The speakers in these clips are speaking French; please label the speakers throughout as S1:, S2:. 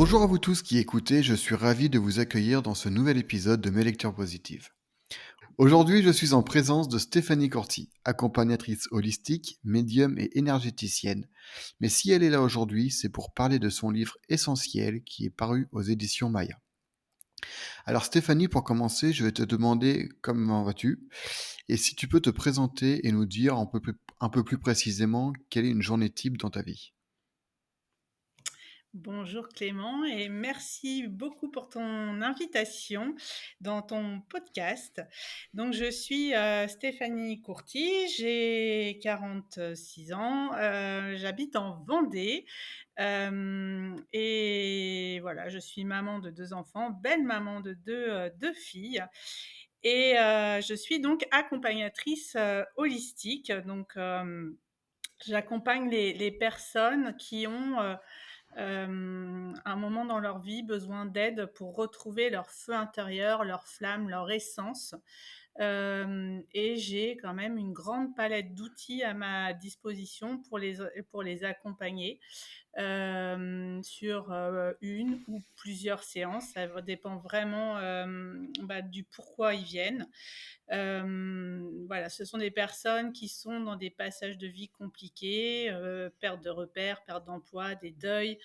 S1: Bonjour à vous tous qui écoutez, je suis ravi de vous accueillir dans ce nouvel épisode de Mes Lectures Positives. Aujourd'hui, je suis en présence de Stéphanie Corti, accompagnatrice holistique, médium et énergéticienne. Mais si elle est là aujourd'hui, c'est pour parler de son livre essentiel qui est paru aux éditions Maya. Alors Stéphanie, pour commencer, je vais te demander comment vas-tu et si tu peux te présenter et nous dire un peu plus précisément quelle est une journée type dans ta vie.
S2: Bonjour Clément et merci beaucoup pour ton invitation dans ton podcast. Donc je suis Stéphanie Courty, j'ai 46 ans, j'habite en Vendée et voilà, je suis maman de deux enfants, belle maman de deux filles. Et je suis donc accompagnatrice holistique. Donc j'accompagne les personnes qui ont un moment dans leur vie besoin d'aide pour retrouver leur feu intérieur, leur flamme, leur essence. Et j'ai quand même une grande palette d'outils à ma disposition pour les accompagner sur une ou plusieurs séances. Ça dépend vraiment du pourquoi ils viennent. Voilà, ce sont des personnes qui sont dans des passages de vie compliqués, perte de repères, perte d'emploi, des deuils,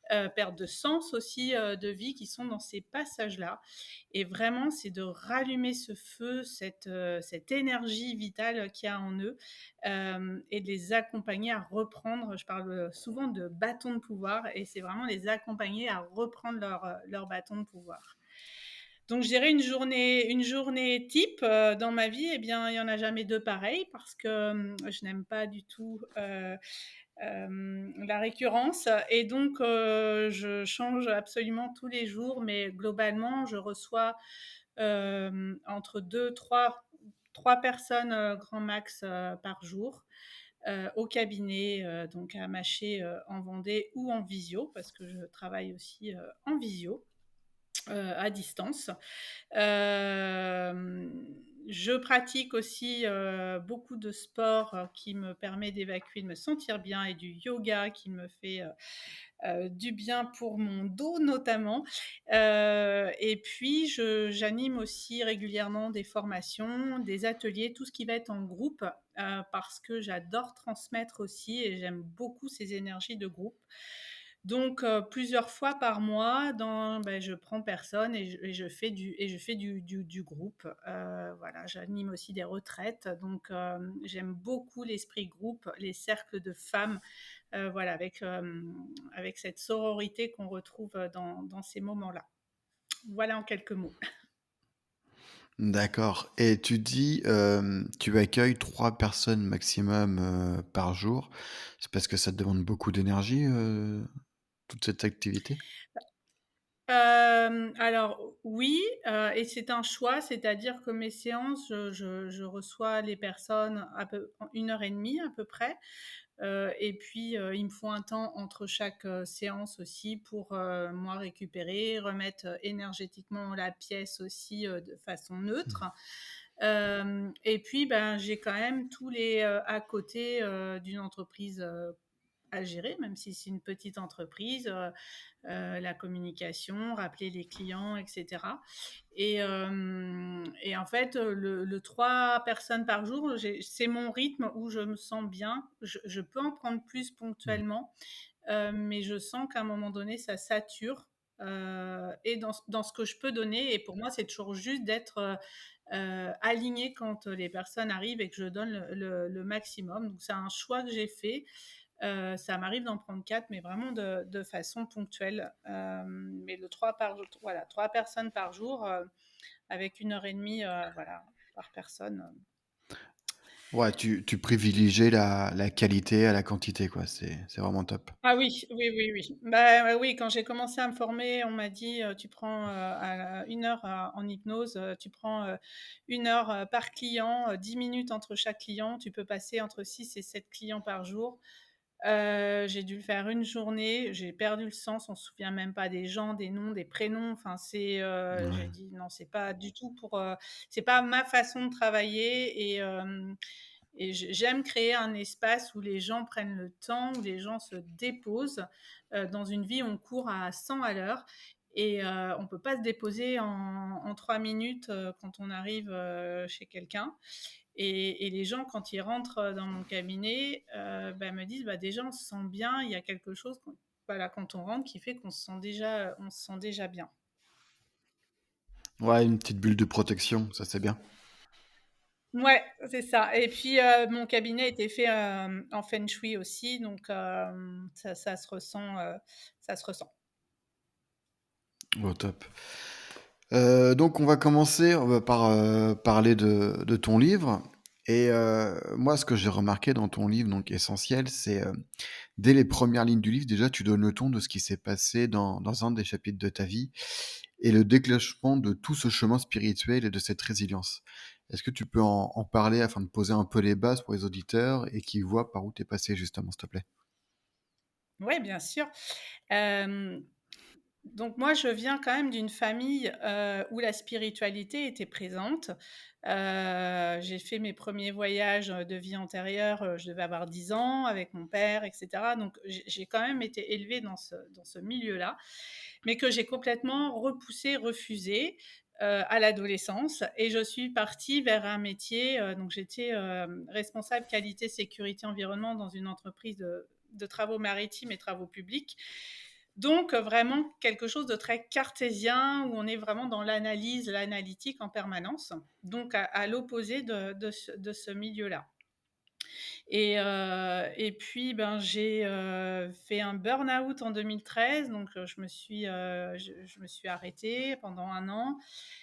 S2: perte de sens aussi de vie qui sont dans ces passages-là. Et vraiment, c'est de rallumer ce feu, cette énergie vitale qu'il y a en eux et de les accompagner à reprendre. Je parle souvent de bâton de pouvoir et c'est vraiment les accompagner à reprendre leur bâton de pouvoir. Donc, je dirais une journée type dans ma vie, eh bien, il n'y en a jamais deux pareilles parce que je n'aime pas du tout la récurrence. Et donc, je change absolument tous les jours, mais globalement, je reçois entre trois personnes grand max par jour. Au cabinet, donc à Maché en Vendée ou en visio, parce que je travaille aussi en visio à distance. Euh, je pratique aussi beaucoup de sport qui me permet d'évacuer, de me sentir bien, et du yoga qui me fait du bien pour mon dos notamment. Et puis, j'anime aussi régulièrement des formations, des ateliers, tout ce qui va être en groupe, parce que j'adore transmettre aussi et j'aime beaucoup ces énergies de groupe. Donc, plusieurs fois par mois, je prends personne et je fais du groupe. Voilà, j'anime aussi des retraites. Donc, j'aime beaucoup l'esprit groupe, les cercles de femmes, voilà, avec cette sororité qu'on retrouve dans ces moments-là. Voilà en quelques mots.
S1: D'accord et tu dis, tu accueilles 3 personnes maximum, par jour. C'est parce que ça te demande beaucoup d'énergie, toute cette activité?
S2: Alors oui, et c'est un choix, c'est-à-dire que mes séances, je reçois les personnes en 1 heure et demie à peu près. Et puis, il me faut un temps entre chaque séance aussi pour moi récupérer, remettre énergétiquement la pièce aussi de façon neutre. Et puis, ben, j'ai quand même tous les à côté d'une entreprise à gérer, même si c'est une petite entreprise, la communication, rappeler les clients, etc. Et en fait, le 3 personnes par jour, c'est mon rythme où je me sens bien. Je peux en prendre plus
S1: Mmh.
S2: ponctuellement, mais je sens qu'à un moment donné, ça sature. Et dans ce que je peux donner, et pour moi, c'est toujours juste d'être alignée quand les personnes arrivent et que je donne le maximum. Donc, c'est un choix que j'ai fait. Ça m'arrive d'en prendre 4, mais vraiment de façon ponctuelle. Mais le 3 par jour, voilà, 3 personnes par jour, avec 1 heure et demie, voilà, par personne.
S1: Ouais, tu privilégies la qualité à la quantité, quoi, c'est vraiment top.
S2: Ah oui, oui, oui, oui. Bah oui, quand j'ai commencé à me former, on m'a dit, tu prends 1 heure en hypnose, tu prends 1 heure par client, 10 minutes entre chaque client, tu peux passer entre 6 et 7 clients par jour. J'ai dû le faire une journée, j'ai perdu le sens, on se souvient même pas des gens, des noms, des prénoms. Enfin, j'ai
S1: Ouais.
S2: dit non, c'est pas du tout c'est pas ma façon de travailler. et j'aime créer un espace où les gens prennent le temps, où les gens se déposent. Dans une vie, on court à 100 à l'heure et on peut pas se déposer en 3 minutes, quand on arrive, chez quelqu'un. Et les gens, quand ils rentrent dans mon cabinet, bah, me disent: «Bah, déjà, on se sent bien, il y a quelque chose quand voilà, quand on rentre qui fait qu'on se sent déjà bien».
S1: Ouais, une petite bulle de protection, ça c'est bien.
S2: Ouais, c'est ça et puis, mon cabinet était fait, en feng shui aussi donc ça se ressent, ça se ressent.
S1: Au top. Donc on va commencer, on va par, parler de ton livre et moi ce que j'ai remarqué dans ton livre donc Essentiel, c'est, dès les premières lignes du livre, déjà tu donnes le ton de ce qui s'est passé dans un des chapitres de ta vie et le déclenchement de tout ce chemin spirituel et de cette résilience. Est-ce que tu peux en parler afin de poser un peu les bases pour les auditeurs et qu'ils voient par où tu es passé justement, s'il te plaît?
S2: Ouais, bien sûr. Hem, donc moi, je viens quand même d'une famille, où la spiritualité était présente. J'ai fait mes premiers voyages, de vie antérieure, je devais avoir 10 ans avec mon père et cetera. Donc j'ai quand même été élevée dans ce milieu-là, mais que j'ai complètement repoussé, refusé, à l'adolescence et je suis partie vers un métier, donc j'étais, responsable qualité, sécurité, environnement dans une entreprise de travaux maritimes et travaux publics. Donc, vraiment quelque chose de très cartésien où on est vraiment dans l'analyse, l'analytique en permanence, donc à l'opposé de ce milieu-là. Et puis, ben, j'ai, fait un burn-out en 2013, donc je me suis arrêtée pendant 1 an.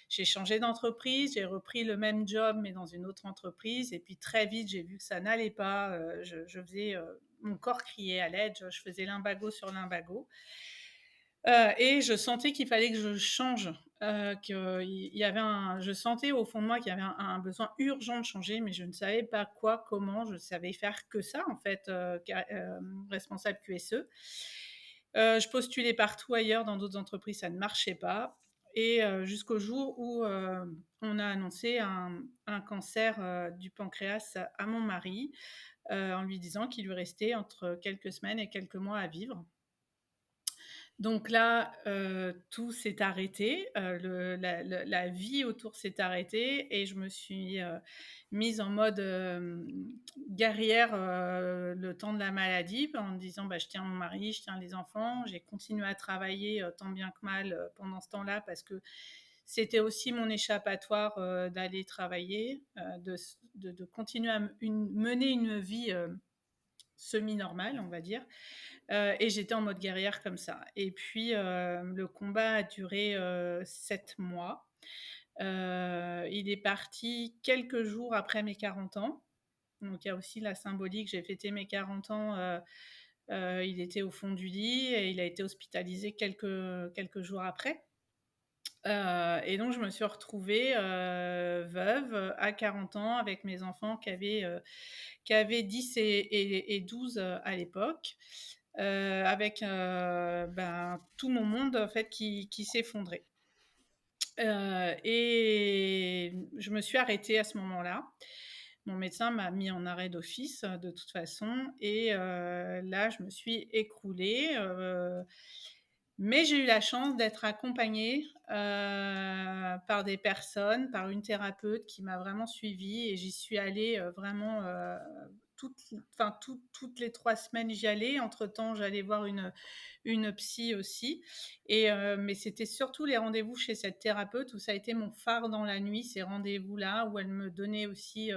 S2: J'ai changé d'entreprise, j'ai repris le même job, mais dans une autre entreprise et puis très vite, j'ai vu que ça n'allait pas, je faisais, mon corps criait à l'aide, je faisais lumbago sur lumbago. Et je sentais qu'il fallait que je change, qu'il y avait je sentais au fond de moi qu'il y avait un besoin urgent de changer, mais je ne savais pas quoi, comment. Je savais faire que ça en fait, responsable QSE. Je postulais partout ailleurs dans d'autres entreprises, ça ne marchait pas et jusqu'au jour où, on a annoncé un cancer, du pancréas à mon mari, en lui disant qu'il lui restait entre quelques semaines et quelques mois à vivre. Donc là, tout s'est arrêté, la vie autour s'est arrêtée et je me suis, mise en mode, guerrière, le temps de la maladie en me disant: «Bah, je tiens mon mari, je tiens les enfants». J'ai continué à travailler, tant bien que mal, pendant ce temps-là parce que c'était aussi mon échappatoire, d'aller travailler, de continuer à mener une vie, semi-normale, on va dire. Et j'étais en mode guerrière comme ça. Et puis, le combat a duré 7 mois. Il est parti quelques jours après mes 40 ans. Donc il y a aussi la symbolique. J'ai fêté mes 40 ans. Il était au fond du lit et il a été hospitalisé quelques jours après. Et donc je me suis retrouvée, veuve, à 40 ans avec mes enfants qui avaient 10 et 12, à l'époque, avec, ben, tout mon monde en fait qui s'effondrait. Et je me suis arrêtée à ce moment-là. Mon médecin m'a mis en arrêt d'office, de toute façon et là je me suis écroulée, mais j'ai eu la chance d'être accompagnée, par des personnes, par une thérapeute qui m'a vraiment suivie et j'y suis allée, vraiment, toutes les 3 semaines, j'y allais. Entre-temps, j'allais voir une psy aussi et mais c'était surtout les rendez-vous chez cette thérapeute où ça a été mon phare dans la nuit, ces rendez-vous-là, où elle me donnait aussi,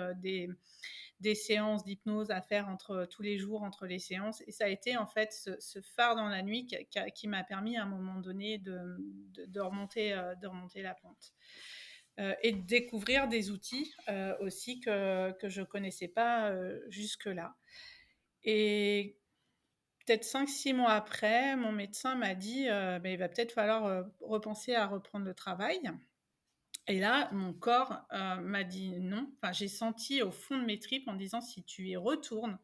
S2: des séances d'hypnose à faire entre tous les jours, entre les séances. Et ça a été en fait ce phare dans la nuit qui m'a permis à un moment donné de de remonter la pente. Et de découvrir des outils aussi que je ne connaissais pas jusque-là. Et peut-être 5 6 mois après, mon médecin m'a dit bah, il va peut-être falloir repenser à reprendre le travail. Et là, mon corps, m'a dit non. Enfin, j'ai senti au fond de mes tripes en disant: «Si tu y retournes,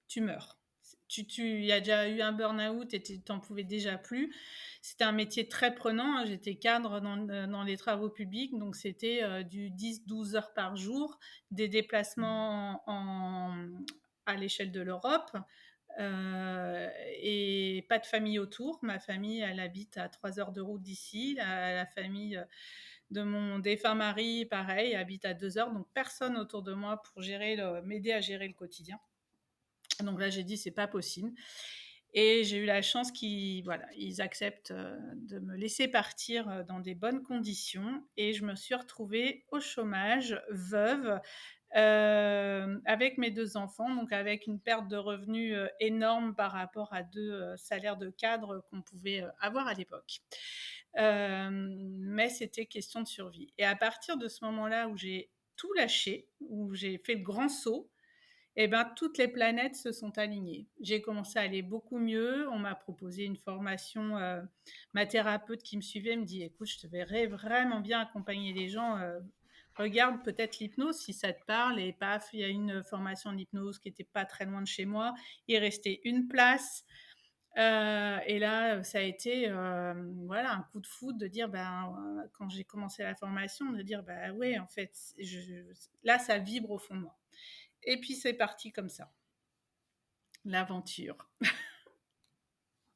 S2: tu meurs. Tu y as déjà eu un burn-out et tu en pouvais déjà plus. C'était un métier très prenant, hein. J'étais cadre dans les travaux publics, donc c'était, du 10-12 heures par jour, des déplacements à l'échelle de l'Europe, et pas de famille autour. Ma famille, elle habite à 3 heures de route d'ici. La famille, de mon défunt mari, pareil, habite à 2 heures, donc personne autour de moi pour m'aider à gérer le quotidien. Donc là, j'ai dit: «C'est pas possible». Et j'ai eu la chance ils acceptent, de me laisser partir, dans des bonnes conditions, et je me suis retrouvée au chômage, veuve, avec mes 2 enfants, donc avec une perte de revenus, énorme par rapport à 2 salaires de cadre qu'on pouvait, avoir à l'époque. Mais c'était question de survie, et à partir de ce moment-là où j'ai tout lâché, où j'ai fait le grand saut, et ben, toutes les planètes se sont alignées. J'ai commencé à aller beaucoup mieux. On m'a proposé une formation. Ma thérapeute qui me suivait me dit: «Écoute, je te verrais vraiment bien accompagner les gens. Regarde peut-être l'hypnose si ça te parle». Et paf, il y a une formation d'hypnose qui était pas très loin de chez moi. Il restait une place. Et là, ça a été, voilà, un coup de foudre de dire, ben, quand j'ai commencé la formation, de dire: «Bah ouais, en fait, là, ça vibre au fond de moi». Et puis c'est parti comme ça, l'aventure.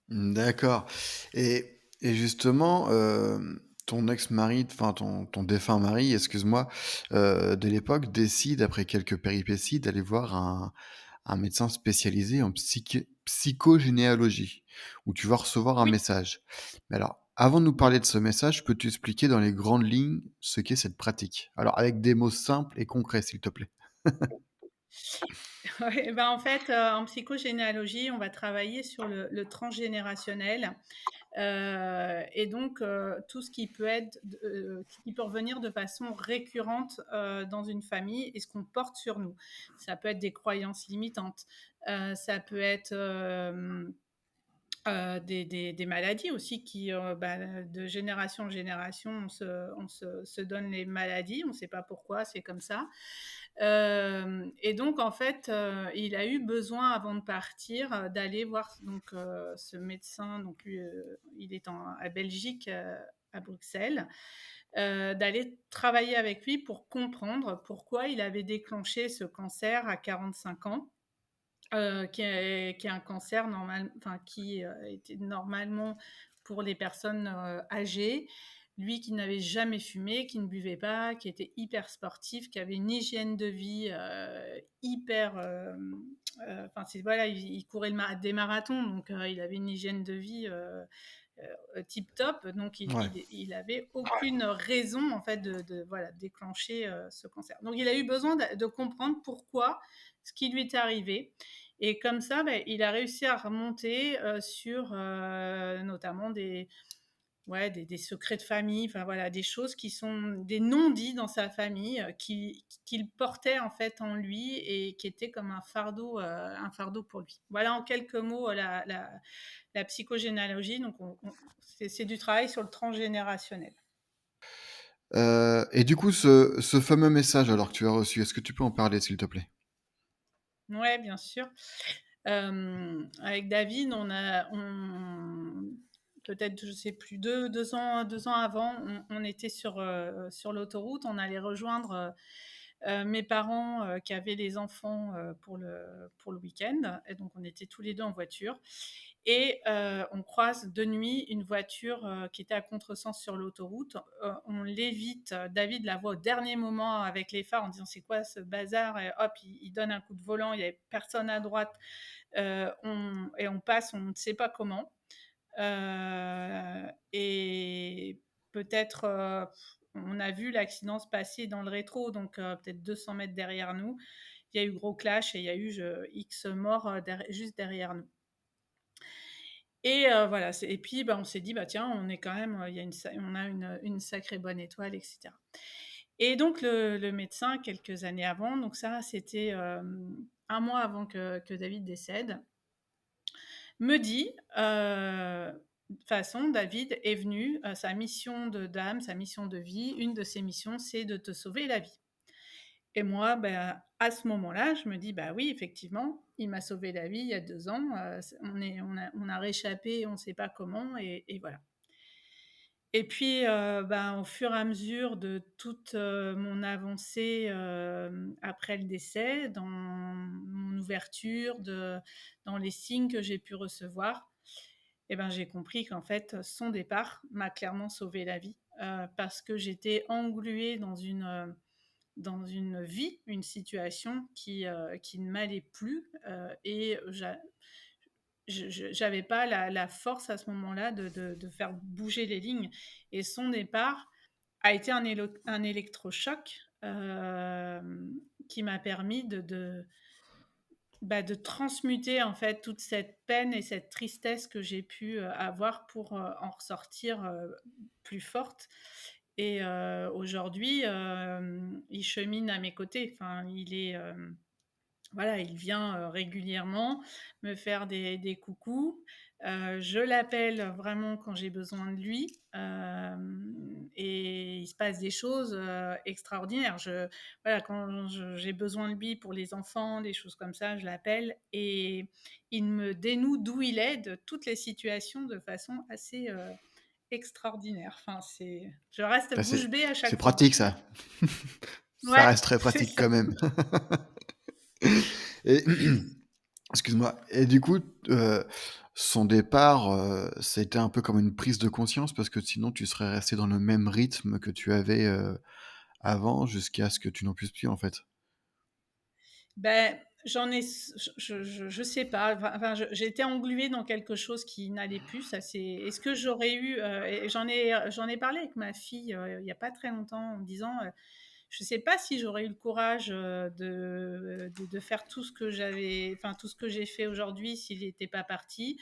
S1: D'accord. Et justement, ton ex-mari, enfin ton défunt mari, excuse-moi, de l'époque, décide après quelques péripéties d'aller voir un médecin spécialisé en psychogénéalogie, où tu vas recevoir un
S2: Oui.
S1: message. Mais alors, avant de nous parler de ce message, peux-tu expliquer dans les grandes lignes ce qu'est cette pratique? Alors avec des mots simples et concrets, s'il te plaît.
S2: Ouais, ben, en fait, en psychogénéalogie, on va travailler sur le transgénérationnel, et donc tout ce qui peut qui peut revenir de façon récurrente, dans une famille, et ce qu'on porte sur nous. Ça peut être des croyances limitantes, ça peut être, des maladies aussi qui, de génération en génération, on se donne les maladies, on ne sait pas pourquoi, c'est comme ça. Et donc en fait, il a eu besoin avant de partir, d'aller voir donc ce médecin, donc lui, il est à Belgique, à Bruxelles, d'aller travailler avec lui pour comprendre pourquoi il avait déclenché ce cancer à 45 ans. Qui est un cancer qui, était normalement pour les personnes, âgées. Lui qui n'avait jamais fumé, qui ne buvait pas, qui était hyper sportif, qui avait une hygiène de vie, hyper, c'est voilà, il courait des marathons, donc il avait une hygiène de vie, tip top, donc
S1: Ouais.
S2: il avait aucune raison en fait voilà, déclencher, ce cancer. Donc il a eu besoin de comprendre pourquoi, ce qui lui était arrivé, et comme ça, il a réussi à remonter, sur, notamment des secrets de famille, enfin voilà, des choses qui sont des non-dits dans sa famille, qu'il portait en fait en lui, et qui étaient comme un fardeau pour lui. Voilà en quelques mots, la psychogénéalogie. Donc c'est du travail sur le transgénérationnel.
S1: Et du coup, ce fameux message alors que tu as reçu, est-ce que tu peux en parler, s'il te plaît?
S2: Ouais, bien sûr. Avec David, peut-être, je sais plus, 2 ans avant, on était sur l'autoroute. On allait rejoindre mes parents, qui avaient les enfants, pour le week-end. Et donc, on était tous les deux en voiture. Et on croise de nuit une voiture, qui était à contresens sur l'autoroute. On l'évite. David la voit au dernier moment avec les phares en disant: «C'est quoi ce bazar?» Et hop, il donne un coup de volant. Il n'y avait personne à droite. On passe, on ne sait pas comment. Et peut-être, on a vu l'accident se passer dans le rétro, donc peut-être 200 mètres derrière nous. Il y a eu gros clash, et il y a eu X morts, juste derrière nous. Et voilà, et puis on s'est dit: «Bah tiens, on est quand même, on a une sacrée bonne étoile», et cetera. Et donc le médecin, quelques années avant, donc ça c'était, 1 mois avant que David décède, me dit, de toute façon, David est venu, sa mission d'âme, sa mission de vie, une de ses missions, c'est de te sauver la vie. Et moi, à ce moment-là, je me dis: «Bah oui, effectivement, il m'a sauvé la vie il y a 2 ans, on a réchappé, on ne sait pas comment», et voilà. Et puis, ben, au fur et à mesure de toute, mon avancée, après le décès, dans mon ouverture dans les signes que j'ai pu recevoir, et ben, j'ai compris qu'en fait, son départ m'a clairement sauvé la vie, parce que j'étais engluée dans une vie, une situation qui ne m'allait plus, et j'avais pas la force à ce moment-là de faire bouger les lignes. Et son départ a été un électrochoc, qui m'a permis de transmuter en fait toute cette peine et cette tristesse que j'ai pu avoir pour en ressortir plus forte. Et aujourd'hui, il chemine à mes côtés. Enfin, voilà, il vient régulièrement me faire des coucous. Je l'appelle vraiment quand j'ai besoin de lui, et il se passe des choses extraordinaires. Voilà, quand j'ai besoin de lui pour les enfants, des choses comme ça, je l'appelle et il me dénoue d'où il est, de toutes les situations de façon assez extraordinaire. Enfin, je reste
S1: Bah,
S2: bouche bée à
S1: c'est
S2: chaque fois.
S1: pratique ça. Ça
S2: Ouais,
S1: reste très
S2: c'est
S1: pratique
S2: ça.
S1: quand même. Et excuse-moi. Et du coup, son départ, ça a été un peu comme une prise de conscience parce que sinon tu serais resté dans le même rythme que tu avais, avant jusqu'à ce que tu n'en puisses plus, en fait?
S2: Ben, j'en ai je sais pas, enfin, j'ai été engluée dans quelque chose qui n'allait plus, ça c'est est-ce que j'aurais eu, et j'en ai parlé avec ma fille, il y a pas très longtemps en me disant, je sais pas si j'aurais eu le courage, de faire tout ce que tout ce que j'ai fait aujourd'hui s'il n'était pas parti.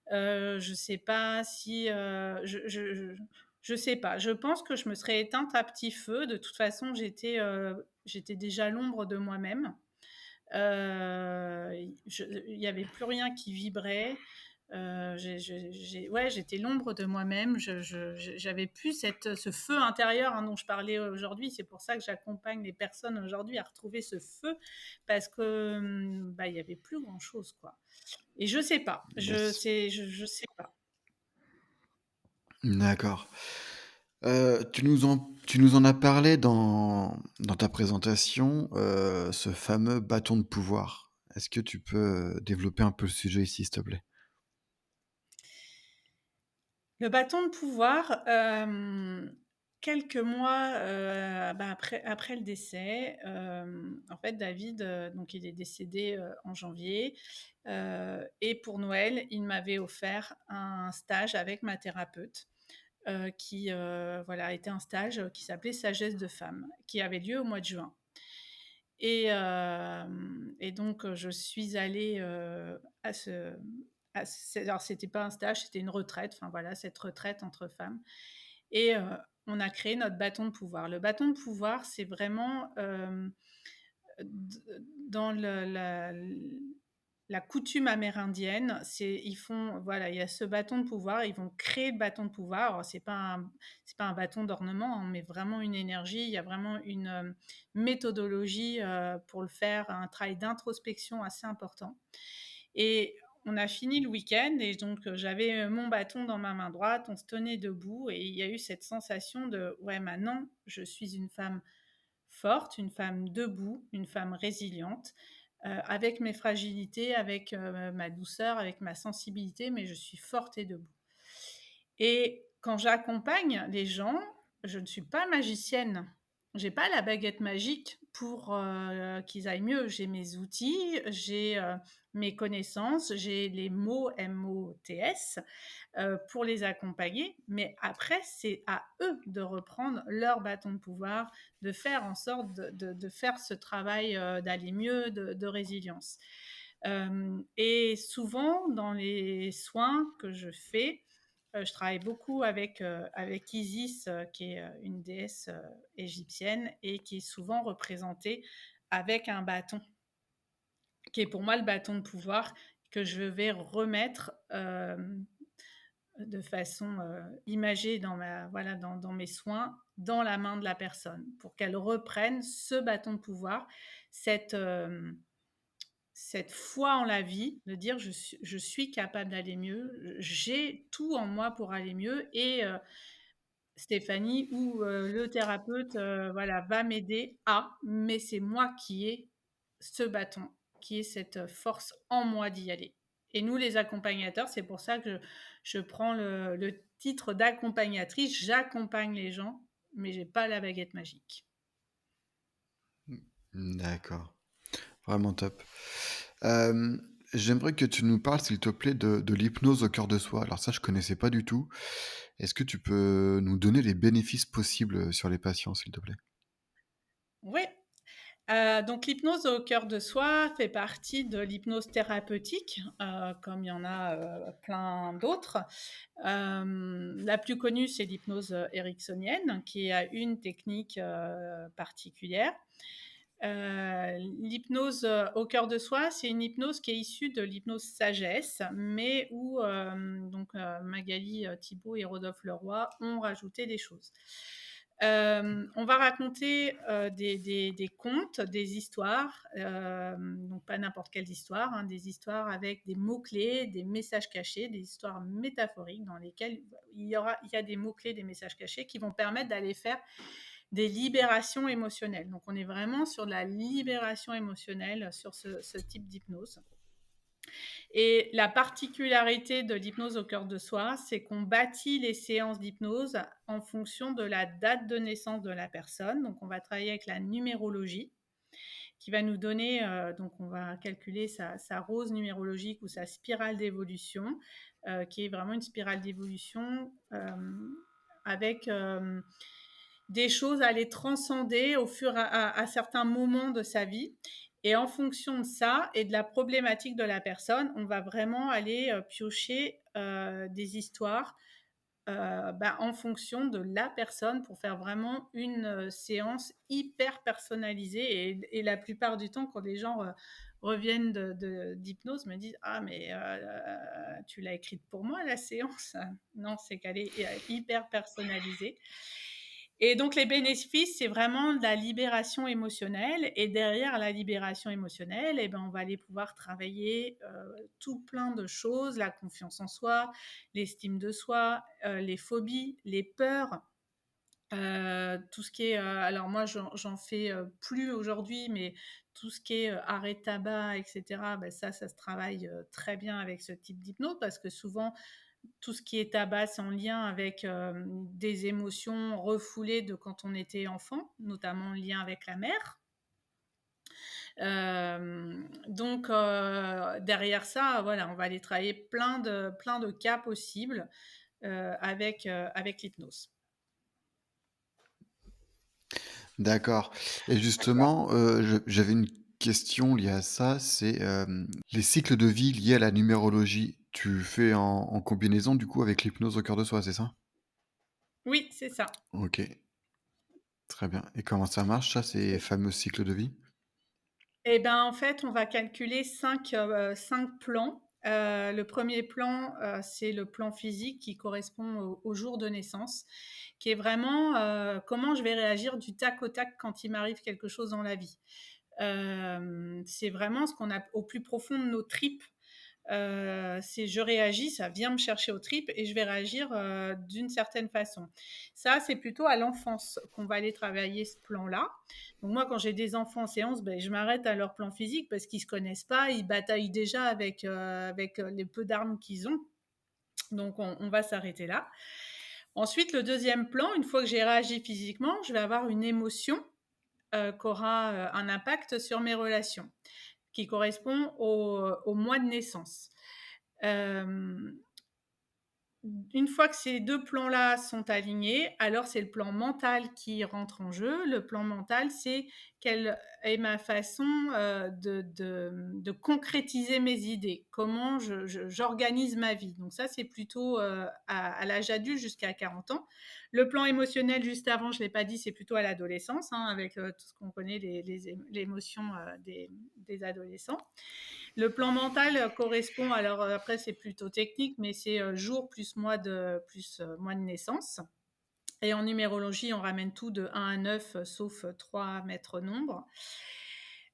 S2: Je sais pas si, je sais pas. Je pense que je me serais éteinte à petit feu. De toute façon, j'étais déjà l'ombre de moi-même. Il y avait plus rien qui vibrait. Ouais, j'étais l'ombre de moi-même. J'avais plus ce feu intérieur, hein, dont je parlais aujourd'hui. C'est pour ça que j'accompagne les personnes aujourd'hui à retrouver ce feu parce que bah, il y avait plus grand-chose, quoi. Et je sais pas.
S1: Yes.
S2: Je sais pas.
S1: D'accord. Tu nous en as parlé dans ta présentation, ce fameux bâton de pouvoir. Est-ce que tu peux, développer un peu le sujet ici, s'il te plaît?
S2: Le bâton de pouvoir, quelques mois, bah, après le décès, en fait, David, donc il est décédé, en janvier, et pour Noël, il m'avait offert un stage avec ma thérapeute, qui, voilà, était un stage, qui s'appelait Sagesse de femme, qui avait lieu au mois de juin. Et donc, je suis allée, alors c'était pas un stage, c'était une retraite, enfin voilà, cette retraite entre femmes. Et on a créé notre bâton de pouvoir. Le bâton de pouvoir, c'est vraiment, dans la coutume amérindienne, voilà, il y a ce bâton de pouvoir, ils vont créer le bâton de pouvoir. Alors, c'est pas un bâton d'ornement, hein, mais vraiment une énergie. Il y a vraiment une méthodologie pour le faire, un travail d'introspection assez important. Et on a fini le week-end et donc j'avais mon bâton dans ma main droite, on se tenait debout et il y a eu cette sensation de ouais, maintenant je suis une femme forte, une femme debout, une femme résiliente, avec mes fragilités, avec ma douceur, avec ma sensibilité, mais je suis forte et debout. Et quand j'accompagne les gens, je ne suis pas magicienne. J'ai pas la baguette magique pour qu'ils aillent mieux. J'ai mes outils, j'ai mes connaissances, j'ai les mots MOTS pour les accompagner. Mais après, c'est à eux de reprendre leur bâton de pouvoir, de faire en sorte de faire ce travail d'aller mieux, de résilience. Et souvent, dans les soins que je fais, je travaille beaucoup avec Isis, qui est une déesse égyptienne et qui est souvent représentée avec un bâton, qui est pour moi le bâton de pouvoir que je vais remettre de façon imagée voilà, dans mes soins, dans la main de la personne, pour qu'elle reprenne ce bâton de pouvoir, cette, euh, cette foi en la vie, de dire je suis capable d'aller mieux, j'ai tout en moi pour aller mieux, et Stéphanie, ou le thérapeute, voilà, va m'aider à, mais c'est moi qui ai ce bâton, qui ai cette force en moi d'y aller. Et nous, les accompagnateurs, c'est pour ça que je prends le titre d'accompagnatrice. J'accompagne les gens, mais j'ai pas la baguette magique.
S1: D'accord, vraiment top. Euh, J'aimerais que tu nous parles, s'il te plaît, de l'hypnose au cœur de soi. Alors ça, je connaissais pas du tout. Est-ce que tu peux nous donner les bénéfices possibles sur les patients, s'il te plaît?
S2: Oui. Donc l'hypnose au cœur de soi fait partie de l'hypnose thérapeutique, comme il y en a plein d'autres. La plus connue, c'est l'hypnose ericksonienne, qui a une technique particulière. L'hypnose au cœur de soi, c'est une hypnose qui est issue de l'hypnose sagesse, mais où Magali Thibault et Rodolphe Leroy ont rajouté des choses. On va raconter des contes, des histoires, donc pas n'importe quelles histoires, hein, des histoires avec des mots-clés, des messages cachés, des histoires métaphoriques dans lesquelles il y a des mots-clés, des messages cachés qui vont permettre d'aller faire des libérations émotionnelles. Donc on est vraiment sur de la libération émotionnelle sur ce type d'hypnose. Et la particularité de l'hypnose au cœur de soi, c'est qu'on bâtit les séances d'hypnose en fonction de la date de naissance de la personne. Donc on va travailler avec la numérologie qui va nous donner, donc on va calculer sa rose numérologique ou sa spirale d'évolution, qui est vraiment une spirale d'évolution avec des choses à les transcender au fur à certains moments de sa vie. Et en fonction de ça et de la problématique de la personne, on va vraiment aller piocher des histoires en fonction de la personne pour faire vraiment une séance hyper personnalisée. Et la plupart du temps, quand les gens reviennent d'hypnose, me disent ah mais tu l'as écrite pour moi la séance. Non, c'est qu'elle est hyper personnalisée. Et donc les bénéfices, c'est vraiment de la libération émotionnelle. Et derrière la libération émotionnelle, eh ben, on va aller pouvoir travailler tout plein de choses, la confiance en soi, l'estime de soi, les phobies, les peurs. Tout ce qui est, alors moi j'en fais plus aujourd'hui, mais tout ce qui est arrêt tabac, etc., ben ça se travaille très bien avec ce type d'hypnose parce que souvent tout ce qui est tabac, c'est en lien avec des émotions refoulées de quand on était enfant, notamment en lien avec la mère. Donc derrière ça, voilà, on va aller travailler plein de cas possibles avec l'hypnose.
S1: D'accord. Et justement, j'avais une question liée à ça, c'est les cycles de vie liés à la numérologie. Tu fais en combinaison du coup avec l'hypnose au cœur de soi, c'est ça?
S2: Oui, c'est ça.
S1: Ok, très bien. Et comment ça marche, ça, ces fameux cycles de vie?
S2: Eh ben, en fait, on va calculer 5 plans. Le premier plan, c'est le plan physique qui correspond au jour de naissance, qui est vraiment comment je vais réagir du tac au tac quand il m'arrive quelque chose dans la vie. C'est vraiment ce qu'on a au plus profond de nos tripes. C'est je réagis, ça vient me chercher aux tripes et je vais réagir d'une certaine façon. Ça, c'est plutôt à l'enfance qu'on va aller travailler ce plan-là. Donc moi, quand j'ai des enfants en séance, ben, je m'arrête à leur plan physique parce qu'ils se connaissent pas, ils bataillent déjà avec les peu d'armes qu'ils ont. Donc on va s'arrêter là. Ensuite, le deuxième plan, une fois que j'ai réagi physiquement, je vais avoir une émotion qui aura un impact sur mes relations, qui correspond au mois de naissance. Euh, une fois que ces deux plans-là sont alignés, alors c'est le plan mental qui rentre en jeu. Le plan mental, c'est quelle est ma façon de concrétiser mes idées, comment j'organise ma vie. Donc ça, c'est plutôt à l'âge adulte jusqu'à 40 ans. Le plan émotionnel, juste avant, je ne l'ai pas dit, c'est plutôt à l'adolescence, hein, avec tout ce qu'on connaît, les émotions des adolescents. Le plan mental correspond, alors après c'est plutôt technique, mais c'est jour plus mois de naissance. Et en numérologie, on ramène tout de 1 à 9, sauf 3 maîtres nombres.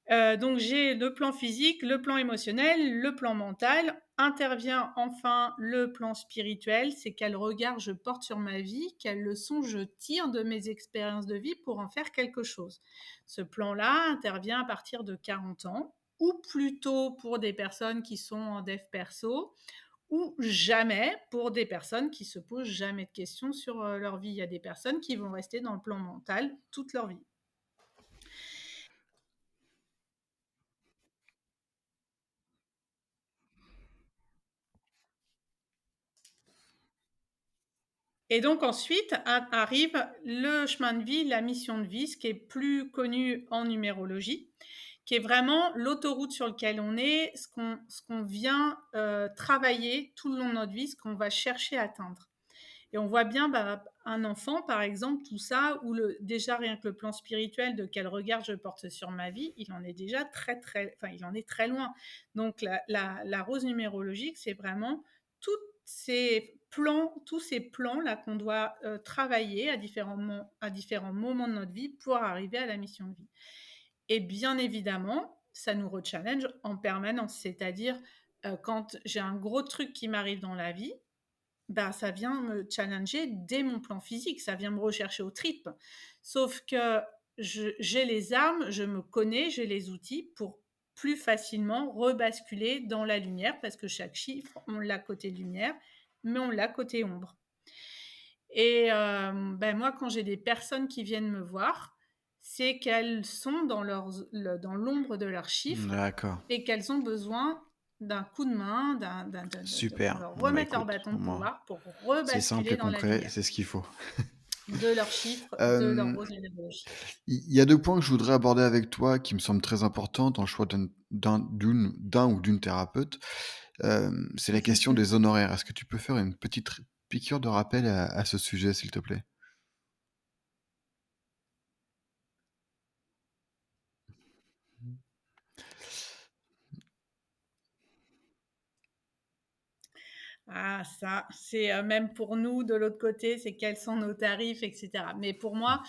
S2: Donc j'ai le plan physique, le plan émotionnel, le plan mental. Intervient enfin le plan spirituel, c'est quel regard je porte sur ma vie, quelles leçons je tire de mes expériences de vie pour en faire quelque chose. Ce plan-là intervient à partir de 40 ans, ou plutôt pour des personnes qui sont en dev perso, ou jamais pour des personnes qui se posent jamais de questions sur leur vie. Il y a des personnes qui vont rester dans le plan mental toute leur vie. Et donc ensuite arrive le chemin de vie, la mission de vie, ce qui est plus connu en numérologie, qui est vraiment l'autoroute sur laquelle on est, ce qu'on vient travailler tout le long de notre vie, ce qu'on va chercher à atteindre. Et on voit bien un enfant, par exemple, tout ça, où déjà rien que le plan spirituel de quel regard je porte sur ma vie, il en est déjà il en est très loin. Donc la rose numérologique, c'est vraiment toutes tous ces plans là qu'on doit travailler à différents moments de notre vie pour arriver à la mission de vie. Et bien évidemment, ça nous rechallenge en permanence, c'est-à-dire quand j'ai un gros truc qui m'arrive dans la vie, bah, ça vient me challenger dès mon plan physique, ça vient me rechercher aux tripes. Sauf que j'ai les armes, je me connais, j'ai les outils pour plus facilement rebasculer dans la lumière, parce que chaque chiffre, on l'a côté lumière, mais on l'a côté ombre. Et ben moi, quand j'ai des personnes qui viennent me voir, c'est qu'elles sont dans l'ombre de leurs chiffres
S1: D'accord.
S2: et qu'elles ont besoin d'un coup de main, qu'on
S1: Super.
S2: leur
S1: Bon, bah,
S2: remette leur
S1: écoute,
S2: bâton
S1: au
S2: de
S1: moins,
S2: pouvoir pour
S1: c'est simple
S2: rebasculer
S1: et
S2: dans la
S1: concret,
S2: lumière
S1: c'est ce qu'il faut.
S2: de leurs chiffres, de leur
S1: Hem,
S2: rose numérologique.
S1: il y a 2 points que je voudrais aborder avec toi qui me semblent très importants dans le choix d'un ou d'une thérapeute. C'est la question des honoraires. Est-ce que tu peux faire une petite piqûre de rappel à ce sujet, s'il te plaît?
S2: Ah ça, c'est, même pour nous de l'autre côté, c'est quels sont nos tarifs et cetera. Mais pour moi,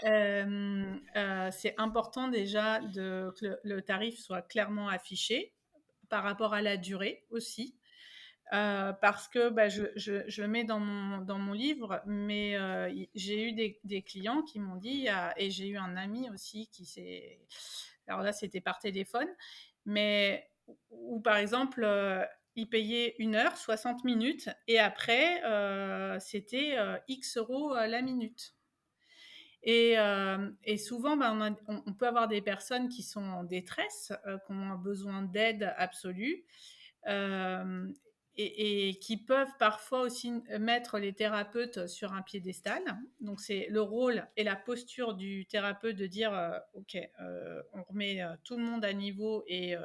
S2: c'est important déjà que le tarif soit clairement affiché par rapport à la durée aussi. Parce que bah, je le mets dans mon livre, mais j'ai eu des clients qui m'ont dit, et j'ai eu un ami aussi qui s'est... Alors là, c'était par téléphone, mais où par exemple, il payait 1 heure, 60 minutes, et après, c'était X euros la minute. Et souvent, ben, on peut avoir des personnes qui sont en détresse, qui ont un besoin d'aide absolue, euh, et qui peuvent parfois aussi mettre les thérapeutes sur un piédestal. Donc c'est le rôle et la posture du thérapeute de dire ok, on remet tout le monde à niveau, et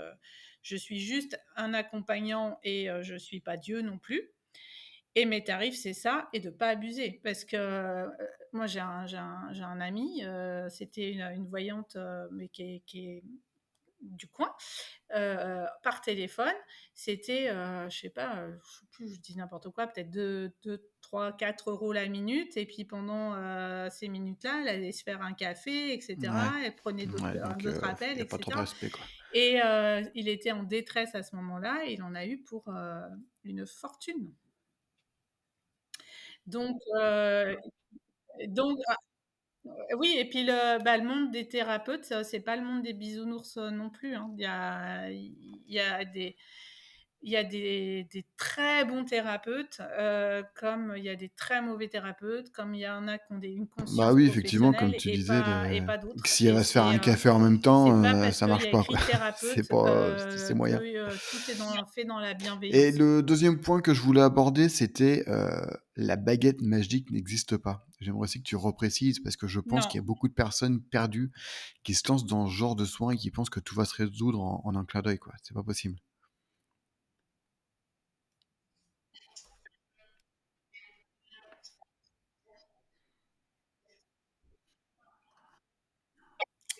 S2: je suis juste un accompagnant, et je suis pas Dieu non plus. Et mes tarifs, c'est ça, et de pas abuser. Parce que moi, j'ai un ami, c'était une voyante, mais qui est du coin, par téléphone. C'était, je sais pas, je sais plus, je dis n'importe quoi, peut-être 3, 4 euros la minute. Et puis pendant ces minutes-là, elle allait se faire un café,
S1: Ouais,
S2: etc. Elle prenait
S1: ouais, donc
S2: d'autres
S1: il
S2: appels,
S1: y a pas trop de
S2: etc.
S1: respect, quoi.
S2: Et il était en détresse à ce moment-là, et il en a eu pour une fortune. Donc, donc oui, et puis le monde des thérapeutes, c'est pas le monde des bisounours non plus, hein. Il y a des très bons thérapeutes, comme il y a des très mauvais thérapeutes, comme il y en a qui ont une
S1: Bah
S2: conscience
S1: oui, effectivement, comme
S2: professionnelle
S1: tu disais,
S2: et
S1: le
S2: pas
S1: que
S2: d'autres.
S1: si elle
S2: Et
S1: va se faire un café en même
S2: c'est
S1: temps,
S2: pas parce
S1: ça
S2: qu'il y
S1: marche
S2: a
S1: pas, quoi.
S2: écrit
S1: C'est
S2: thérapeute
S1: pas, c'est
S2: que
S1: moyen.
S2: tout est fait dans la
S1: Et
S2: bienveillance.
S1: le deuxième point que je voulais aborder, c'était, la baguette magique n'existe pas. J'aimerais aussi que tu reprécises parce que je pense
S2: Non,
S1: qu'il y a beaucoup de personnes perdues qui se lancent dans ce genre de soins et qui pensent que tout va se résoudre en un clin d'œil, quoi. C'est pas possible.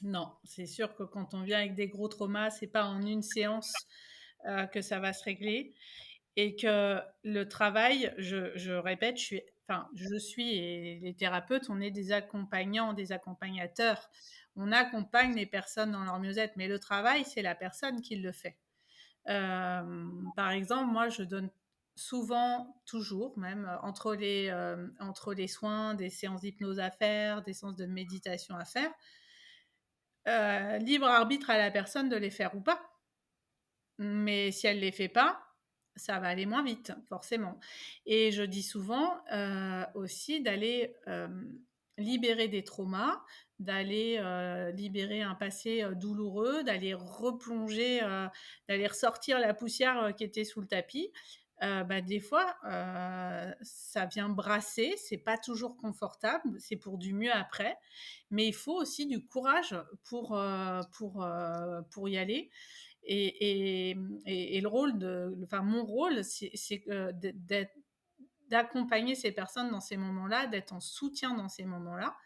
S2: non, c'est sûr que quand on vient avec des gros traumas, c'est pas en une séance que ça va se régler. Et que le travail, je répète, je suis, et les thérapeutes, on est des accompagnants, des accompagnateurs. On accompagne les personnes dans leur mieux-être, mais le travail, c'est la personne qui le fait. Par exemple, moi, je donne souvent, toujours même, entre les soins, des séances d'hypnose à faire, des séances de méditation à faire, libre arbitre à la personne de les faire ou pas. Mais si elle les fait pas, ça va aller moins vite, forcément. Et je dis souvent, aussi d'aller, libérer des traumas, d'aller, libérer un passé, douloureux, d'aller replonger, d'aller ressortir la poussière, qui était sous le tapis. Bah, des fois, ça vient brasser, c'est pas toujours confortable, c'est pour du mieux après, mais il faut aussi du courage pour y aller. Et le rôle enfin mon rôle, d'accompagner ces personnes dans ces moments-là, d'être en soutien dans ces moments-là.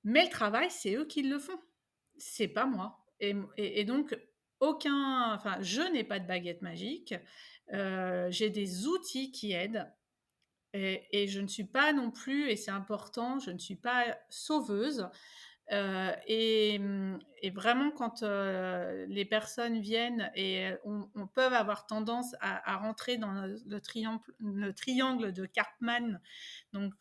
S2: Mais le travail, c'est eux qui le font, c'est pas moi. Et donc, enfin, je n'ai pas de baguette magique. J'ai des outils qui aident. Et je ne suis pas non plus, et c'est important, je ne suis pas sauveuse. Et vraiment quand, les personnes viennent et on peut avoir tendance à rentrer dans le triangle de Karpman, donc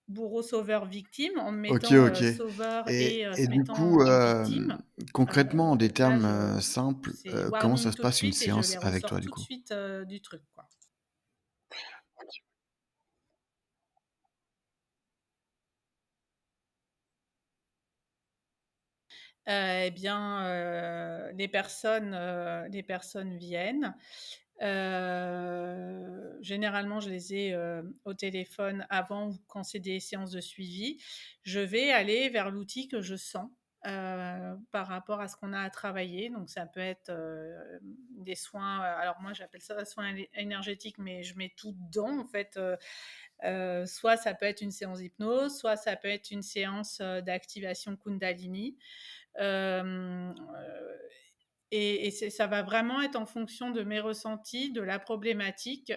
S2: bourreau, sauveur, victime, en me
S1: OK,
S2: mettant,
S1: OK.
S2: sauveur et
S1: Et
S2: se
S1: du
S2: mettant
S1: coup,
S2: en victime.
S1: concrètement, en des
S2: Là,
S1: termes, simples,
S2: c'est
S1: comment ça
S2: warning
S1: se
S2: tout de
S1: passe une
S2: suite et je
S1: séance
S2: les
S1: avec
S2: ressors
S1: toi, du
S2: tout de
S1: coup?
S2: suite, du truc, quoi. Eh bien, les personnes viennent. Généralement, je les ai, au téléphone avant, ou quand c'est des séances de suivi. Je vais aller vers l'outil que je sens, par rapport à ce qu'on a à travailler. Donc ça peut être, des soins, alors moi j'appelle ça soins énergétiques, mais je mets tout dedans en fait. Soit ça peut être une séance d'hypnose, soit ça peut être une séance, d'activation Kundalini. Euh, ça va vraiment être en fonction de mes ressentis, de la problématique,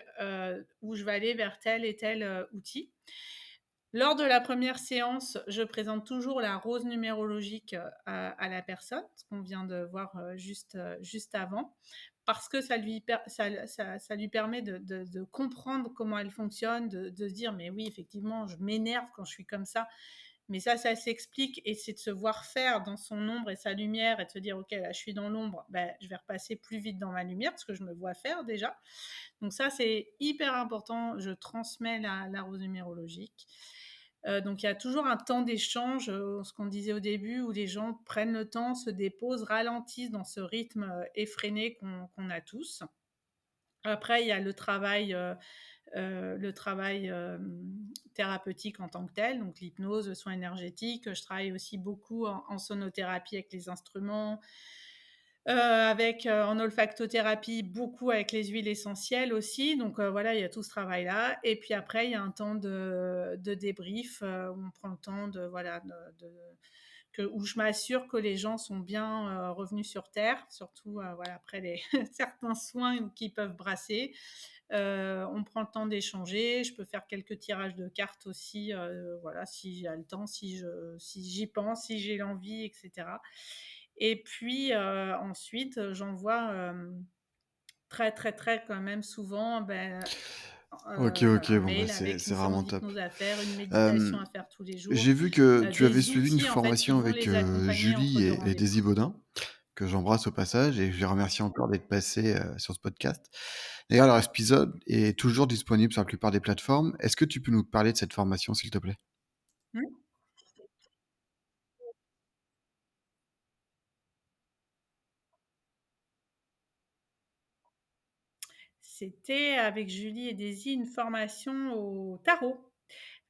S2: où je vais aller vers tel et tel outil. Lors de la première séance, je présente toujours la rose numérologique à la personne, ce qu'on vient de voir juste avant, parce que ça lui permet de comprendre comment elle fonctionne, de se dire, mais oui, effectivement, je m'énerve quand je suis comme ça, mais ça s'explique, et c'est de se voir faire dans son ombre et sa lumière, et de se dire, ok, là, je suis dans l'ombre, ben, je vais repasser plus vite dans ma lumière parce que je me vois faire déjà. Donc ça, c'est hyper important. Je transmets la rose numérologique. Donc il y a toujours un temps d'échange, ce qu'on disait au début, où les gens prennent le temps, se déposent, ralentissent dans ce rythme effréné qu'on a tous. Après, il y a le travail thérapeutique en tant que tel, donc l'hypnose, le soin énergétique. Je travaille aussi beaucoup en sonothérapie avec les instruments, en olfactothérapie, beaucoup avec les huiles essentielles aussi. Donc voilà, il y a tout ce travail-là. Et puis après, il y a un temps de débrief, où on prend le temps où je m'assure que les gens sont bien revenus sur Terre, surtout voilà, après certains soins qui peuvent brasser. On prend le temps d'échanger. Je peux faire quelques tirages de cartes aussi, voilà, si j'ai le temps, si j'y pense, si j'ai l'envie, etc. Et puis ensuite, j'envoie très, très, très quand même souvent,
S1: OK, OK,
S2: un
S1: bon, bah,
S2: mail avec
S1: c'est
S2: une séance
S1: vraiment top.
S2: d'hypnose à faire, une méditation
S1: Hem,
S2: à faire tous les jours,
S1: j'ai vu que tu avais
S2: des
S1: suivi une
S2: outils en fait qui
S1: formation
S2: vont
S1: avec,
S2: les accompagner entre
S1: Julie
S2: deux
S1: et
S2: rendez-vous.
S1: Daisy Baudin, que j'embrasse au passage, et je les remercie encore d'être passés, sur ce podcast. D'ailleurs, leur épisode est toujours disponible sur la plupart des plateformes. Est-ce que tu peux nous parler de cette formation, s'il te plaît?
S2: Mmh. C'était avec Julie et Daisy une formation au tarot.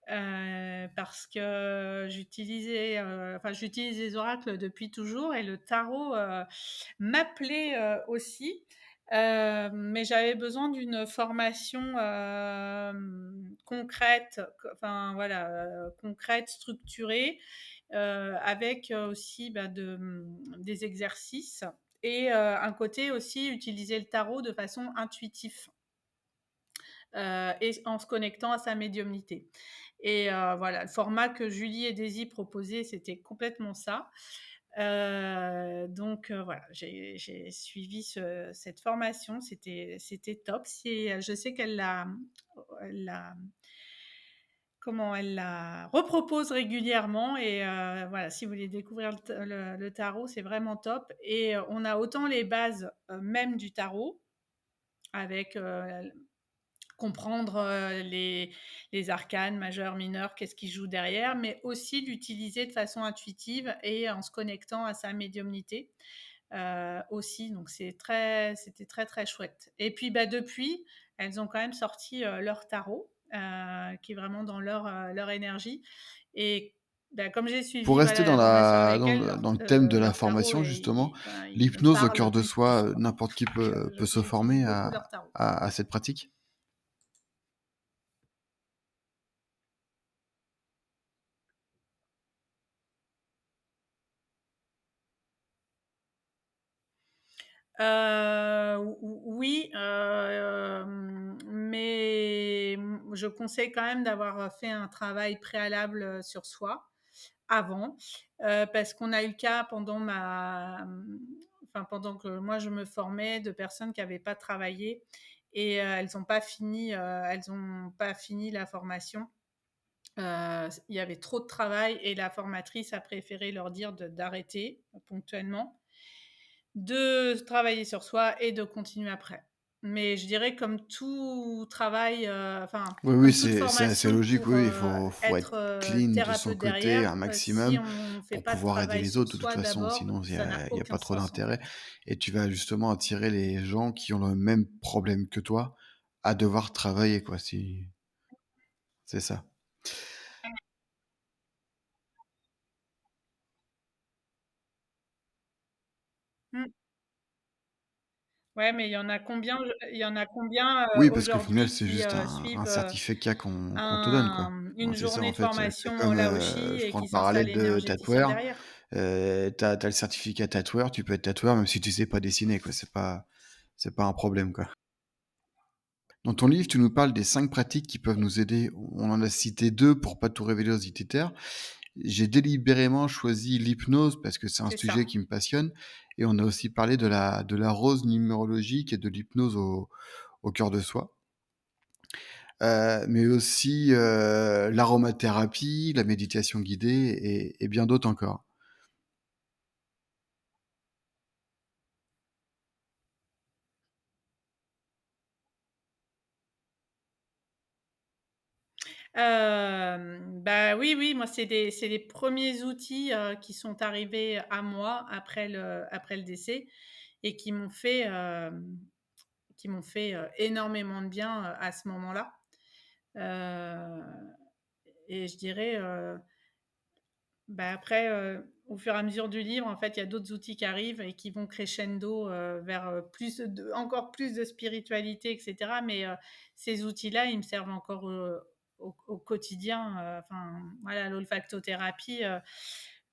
S2: Parce que j'utilise les oracles depuis toujours, et le tarot m'appelait aussi. Mais j'avais besoin d'une formation concrète, enfin voilà, concrète, structurée, avec aussi des exercices, et un côté aussi utiliser le tarot de façon intuitive, et en se connectant à sa médiumnité. Et voilà, le format que Julie et Daisy proposaient, c'était complètement ça. Donc voilà, j'ai suivi cette formation, c'était top. Je sais elle l'a comment elle la repropose régulièrement et voilà, si vous voulez découvrir le tarot, c'est vraiment top et on a autant les bases, même du tarot avec, comprendre, les arcanes majeurs, mineurs, qu'est-ce qui joue derrière, mais aussi l'utiliser de façon intuitive et en se connectant à sa médiumnité, aussi. Donc c'était très, très chouette et puis, bah, depuis, elles ont quand même sorti, leur tarot, qui est vraiment dans leur énergie et bah, comme j'ai
S1: Pour
S2: suivi,
S1: rester
S2: voilà, la formation avec elles,
S1: dans le thème de la
S2: leur tarot,
S1: formation justement,
S2: enfin, il me
S1: l'hypnose au cœur
S2: parle
S1: de
S2: plus que plus,
S1: soi,
S2: quoi.
S1: n'importe qui
S2: Donc
S1: peut se
S2: j'utilise
S1: former
S2: beaucoup leur tarot.
S1: à cette pratique?
S2: Oui, mais je conseille quand même d'avoir fait un travail préalable, sur soi, avant, parce qu'on a eu le cas enfin, pendant que moi je me formais, de personnes qui n'avaient pas travaillé et elles ont pas fini la formation. Il y avait trop de travail et la formatrice a préféré leur dire d'arrêter ponctuellement, de travailler sur soi et de continuer après. Mais je dirais comme tout travail, enfin,
S1: Oui, oui,
S2: comme toute
S1: c'est assez
S2: formation
S1: logique,
S2: pour,
S1: oui, faut
S2: être,
S1: être clean de son
S2: thérapeute
S1: côté
S2: derrière,
S1: un
S2: si
S1: maximum
S2: on ne fait
S1: pour
S2: pas de
S1: pouvoir aider
S2: travail
S1: les
S2: sur
S1: autres de toute
S2: soi
S1: façon,
S2: d'abord,
S1: sinon
S2: ça n'a
S1: il y a
S2: aucun
S1: pas trop
S2: sens, en
S1: d'intérêt
S2: fait.
S1: et tu vas justement attirer les gens qui ont le même problème que toi à devoir travailler quoi, si c'est ça.
S2: Mmh. Ouais, mais il y en a combien,
S1: Oui, parce qu'au final,
S2: aujourd'hui
S1: c'est
S2: qui,
S1: juste un
S2: suivent,
S1: certificat qu'on te donne, quoi.
S2: une
S1: C'est ça,
S2: journée
S1: en
S2: de
S1: fait, c'est
S2: formation en
S1: comme,
S2: Laoshi
S1: je
S2: et
S1: prends
S2: qui
S1: le
S2: s'installent
S1: parallèle de
S2: énergéticien
S1: tatoueur,
S2: derrière?
S1: tu le certificat tatoueur, tu peux être tatoueur même si tu sais pas dessiner, quoi, c'est pas un problème, quoi. Dans ton livre, tu nous parles des 5 pratiques qui peuvent nous aider. On en a cité 2 pour pas tout révéler aux utilitaires. J'ai délibérément choisi l'hypnose parce que c'est un
S2: C'est
S1: sujet
S2: ça.
S1: qui me passionne et on a aussi parlé de la rose numérologique et de l'hypnose au cœur de soi. Mais aussi, l'aromathérapie, la méditation guidée et bien d'autres encore.
S2: Bah, oui, oui, moi, c'est les premiers outils, qui sont arrivés à moi après le décès et qui m'ont fait, énormément de bien, à ce moment-là. Heu et je dirais, bah, après, au fur et à mesure du livre, en fait, il y a d'autres outils qui arrivent et qui vont crescendo, vers, encore plus de spiritualité et cetera. Mais, ces outils-là, ils me servent encore, au quotidien, enfin, voilà, l'olfactothérapie,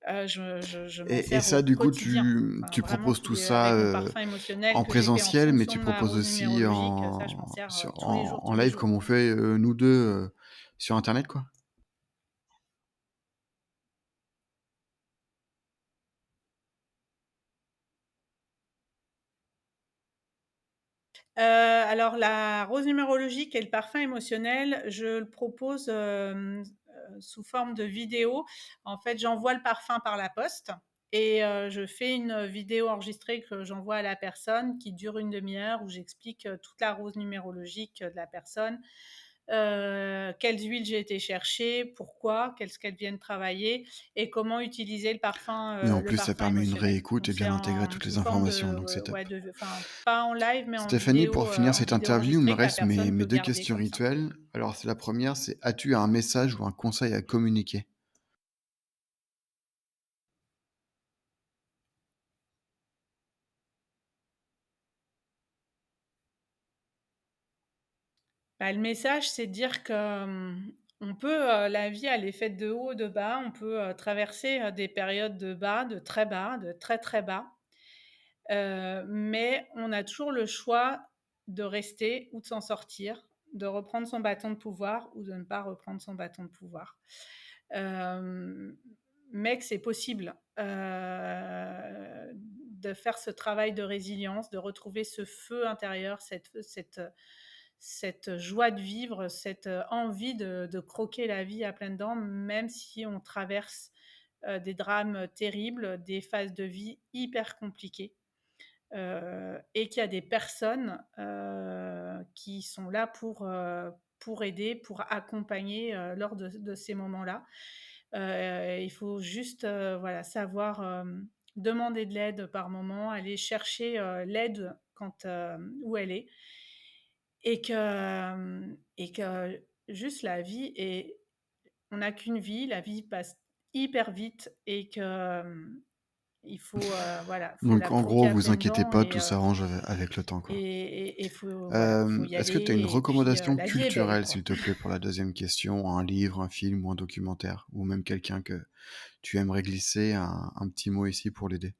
S2: je m'en
S1: Et
S2: sers au
S1: ça, du coup,
S2: quotidien. Enfin,
S1: tu
S2: vraiment
S1: proposes
S2: tous
S1: tout
S2: les
S1: ça,
S2: avec mon parfum émotionnel
S1: en
S2: que j'ai fait en
S1: présentiel, mais
S2: fonction
S1: tu
S2: de ma
S1: proposes
S2: rose
S1: aussi
S2: numérologique, ça, je m'en sers,
S1: en
S2: tous les
S1: live
S2: jours,
S1: comme on
S2: quoi.
S1: fait, nous 2 sur internet, quoi?
S2: Alors la rose numérologique et le parfum émotionnel, je le propose, sous forme de vidéo. En fait, j'envoie le parfum par la poste et je fais une vidéo enregistrée que j'envoie à la personne qui dure une demi heure où j'explique, toute la rose numérologique, de la personne, quelles huiles j'ai été chercher, pourquoi, qu'est-ce qu'elles viennent travailler et comment utiliser
S1: Oui, en
S2: le
S1: plus, ça
S2: parfum
S1: permet une
S2: émotionnel.
S1: réécoute
S2: Donc
S1: et
S2: c'est
S1: bien intégrer
S2: en
S1: toutes
S2: sous
S1: les
S2: forme
S1: informations, donc
S2: de
S1: c'est
S2: ouais,
S1: top.
S2: enfin pas en live, mais
S1: Stéphanie, pour finir
S2: en
S1: cette
S2: vidéo
S1: interview, il me
S2: enregistrée que la
S1: reste
S2: personne
S1: mes
S2: peut
S1: 2
S2: garder
S1: questions
S2: comme ça.
S1: rituelles. Alors, c'est la première, c'est: as-tu un message ou un conseil à communiquer?
S2: Bah, le message, c'est de dire que, la vie elle est faite de hauts, de bas. On peut, traverser, des périodes bas, de très, très bas. Mais on a toujours le choix de rester ou de s'en sortir, de reprendre son bâton de pouvoir ou de ne pas reprendre son bâton de pouvoir. Hem, mais que c'est possible, de faire ce travail de résilience, de retrouver ce feu intérieur, cette joie de vivre, cette envie de croquer la vie à pleines dents, même si on traverse des drames terribles, des phases de vie hyper compliquées. Et qu'il y a des personnes qui sont là pour aider, pour accompagner lors de ces moments-là. Il faut juste voilà, savoir demander de l'aide par moment, aller chercher l'aide quand, où elle est, et que juste la vie est, on n'a qu'une vie, la vie passe hyper vite et que il faut voilà, faut
S1: Donc
S2: la
S1: en
S2: croquer
S1: gros,
S2: à
S1: vous
S2: pleines
S1: inquiétez
S2: dents
S1: pas, tout s'arrange avec le temps, quoi.
S2: et faut voilà, faut y
S1: Est-ce que tu as une
S2: aller et puis
S1: recommandation
S2: la vie est belle,
S1: culturelle,
S2: quoi.
S1: s'il te plaît, pour la deuxième question? Un livre, un film ou un documentaire? Ou même quelqu'un que tu aimerais glisser un petit mot ici pour l'aider?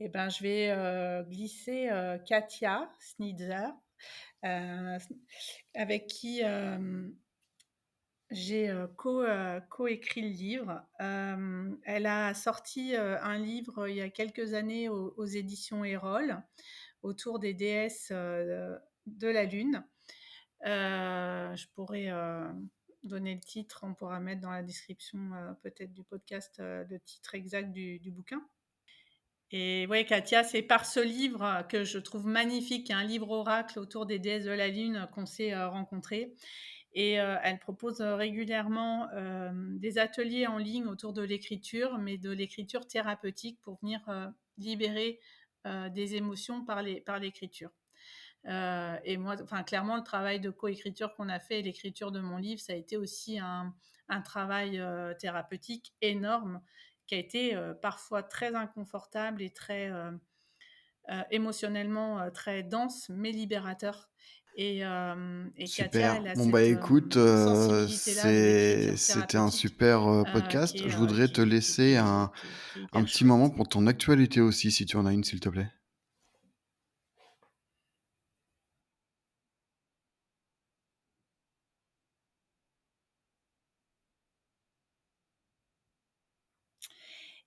S2: Et ben, je vais glisser Katia Schnitzer, heu, avec qui j'ai coécrit le livre. Elle a sorti un livre il y a quelques années aux éditions Erol, autour des déesses de la Lune. Je pourrais donner le titre, on pourra mettre dans la description peut-être du podcast le titre exact du bouquin. Et ouais, Katia, c'est par ce livre que je trouve magnifique, un livre oracle autour des déesses de la Lune qu'on s'est rencontrés. Et elle propose régulièrement des ateliers en ligne autour de l'écriture, mais de l'écriture thérapeutique pour venir libérer des émotions par l'écriture. Et moi, enfin, clairement, le travail de coécriture qu'on a fait et l'écriture de mon livre, ça a été aussi un travail thérapeutique énorme qui a été parfois très inconfortable et très émotionnellement très dense, mais libérateur. Et Katia,
S1: Super.
S2: elle a
S1: Bon, bah,
S2: cette
S1: écoute,
S2: sensibilité-là de l'écriture
S1: c'était un
S2: thérapeutique
S1: super,
S2: qui
S1: podcast.
S2: est,
S1: Je voudrais te laisser
S2: qui est
S1: un
S2: hyper
S1: petit moment
S2: chouette.
S1: pour ton actualité aussi, si tu en as une, s'il te plaît.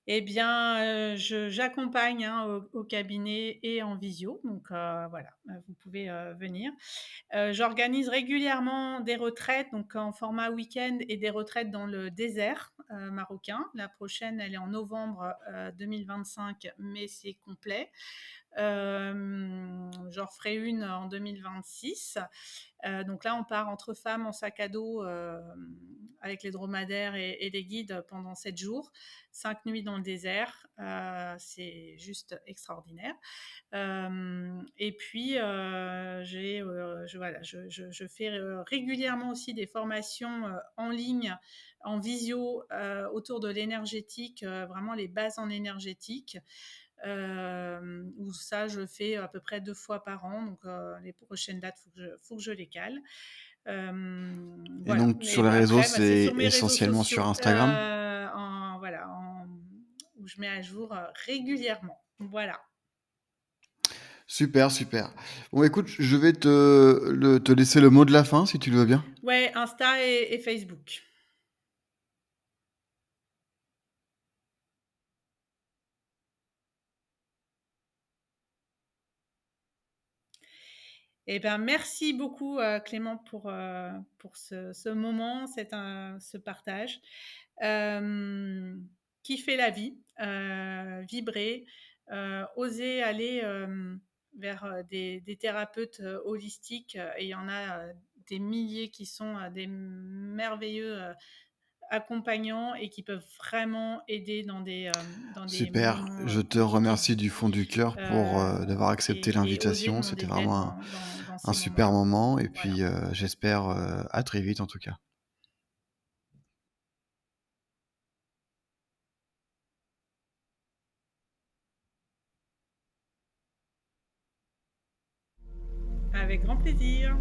S2: Eh bien, j'accompagne hein, au cabinet et en visio, donc voilà, vous pouvez venir. J'organise régulièrement des retraites, donc en format week-end et des retraites dans le désert marocain. La prochaine, elle est en novembre 2025, mais c'est complet. J'en ferai une en 2026. Donc là, on part entre femmes en sac à dos avec les dromadaires et les guides pendant 7 jours, 5 nuits dans le désert. C'est juste extraordinaire. Et puis, voilà, je fais régulièrement aussi des formations en ligne, en visio, autour de l'énergétique, vraiment les bases en énergétique. Où ça, je fais à peu près 2 fois par an. Donc, les prochaines dates, faut que je les cale.
S1: Et
S2: Voilà.
S1: donc
S2: Et
S1: sur les
S2: ben,
S1: réseaux,
S2: après, bah, c'est
S1: c'est
S2: sur mes réseaux
S1: essentiellement sur
S2: sociaux,
S1: Instagram?
S2: voilà, où je mets à jour régulièrement. Voilà.
S1: Super, super. Bon, écoute, je vais te laisser le mot de la fin, si tu le veux bien.
S2: Ouais, Insta et Facebook. Eh ben, merci beaucoup Clément pour ce moment, ce partage. Euh, Kiffer la vie, vibrer, oser aller vers des thérapeutes holistiques. Et il y en a des milliers qui sont des merveilleux accompagnants et qui peuvent vraiment aider dans des
S1: Super.
S2: moments
S1: Je te
S2: compliqués.
S1: remercie du fond du cœur pour d'avoir accepté
S2: Et oser
S1: l'invitation.
S2: demander
S1: C'était
S2: de l'aide
S1: vraiment
S2: dans
S1: un
S2: ces
S1: super
S2: moments-là.
S1: moment. Et
S2: Voilà.
S1: puis, j'espère à très vite en tout cas.
S2: Avec grand plaisir.